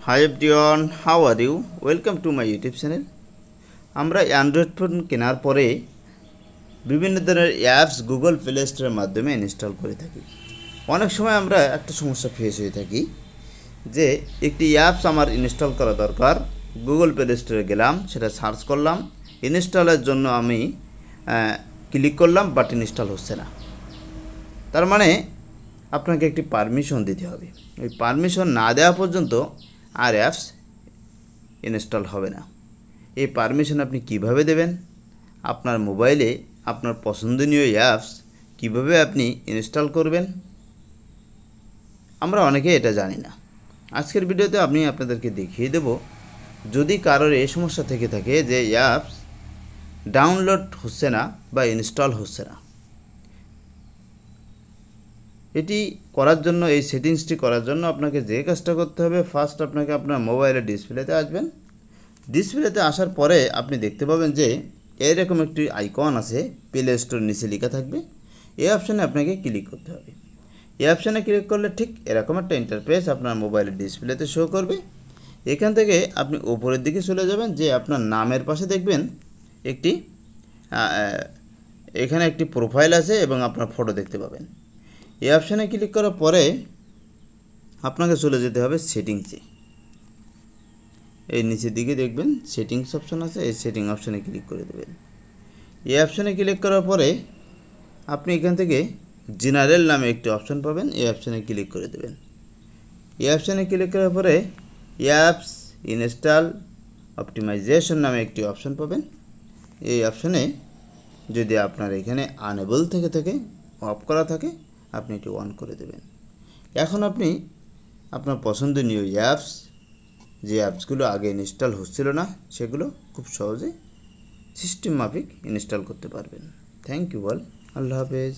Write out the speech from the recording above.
Hi everyone, how are you? Welcome to my YouTube channel. আমরা Android phone কেনার পরে বিভিন্ন ধরনের অ্যাপস গুগল প্লে স্টোরের মাধ্যমে ইনস্টল করে থাকি। অনেক সময় আমরা একটা সমস্যা ফেস হয়ে থাকি যে একটি অ্যাপস আমার ইনস্টল করা দরকার। গুগল প্লে স্টোরে গেলাম, সেটা সার্চ করলাম, ইনস্টলের জন্য আমি ক্লিক করলাম, বাট ইনস্টল হচ্ছে না। তার মানে আপনাকে একটি পারমিশন দিতে হবে। ওই পারমিশন না দেওয়া পর্যন্ত আর অ্যাপস ইনস্টল হবে না। এই পারমিশন আপনি কিভাবে দেবেন? আপনার মোবাইলে আপনার পছন্দনীয় অ্যাপস কিভাবে আপনি ইনস্টল করবেন? আমরা অনেকে এটা জানি না। আজকের ভিডিওতে আমি আপনাদেরকে দেখিয়ে দেব, যদি কারোর এই সমস্যা থেকে থাকে যে অ্যাপস ডাউনলোড হচ্ছে না বা ইনস্টল হচ্ছে না, এটি করার জন্য, এই সেটিংসটি করার জন্য আপনাকে যে কাজটা করতে হবে, ফার্স্ট আপনাকে আপনার মোবাইলের ডিসপ্লেতে আসবেন। ডিসপ্লেতে আসার পরে আপনি দেখতে পাবেন যে এরকম একটি আইকন আছে, প্লে স্টোর নিচে লেখা থাকবে। এই অপশানে আপনাকে ক্লিক করতে হবে। এই অপশানে ক্লিক করলে ঠিক এরকম একটা ইন্টারফেস আপনার মোবাইলের ডিসপ্লেতে শো করবে। এখান থেকে আপনি উপরের দিকে চলে যাবেন, যে আপনার নামের পাশে দেখবেন একটি এখানে একটি প্রোফাইল আছে এবং আপনার ফটো দেখতে পাবেন। এই অপশানে ক্লিক করার পরে আপনাকে চলে যেতে হবে সেটিংসে। এই নিচের দিকে দেখবেন সেটিংস অপশান আছে, এই সেটিং অপশানে ক্লিক করে দেবেন। এই অপশানে ক্লিক করার পরে আপনি এখান থেকে জেনারেল নামে একটি অপশান পাবেন, এই অপশানে ক্লিক করে দেবেন। এই অপশানে ক্লিক করার পরে অ্যাপস ইনস্টল অপটিমাইজেশন নামে একটি অপশান পাবেন। এই অপশানে যদি আপনার এখানে আনএবল থেকে থাকে, অফ করা থাকে, আপনি এটি অন করে দেবেন। এখন আপনি আপনার পছন্দনীয় অ্যাপস, যে অ্যাপসগুলো আগে ইনস্টল হচ্ছিল না, সেগুলো খুব সহজে সিস্টেম মাফিক ইনস্টল করতে পারবেন। Thank you all. আল্লাহ হাফেজ।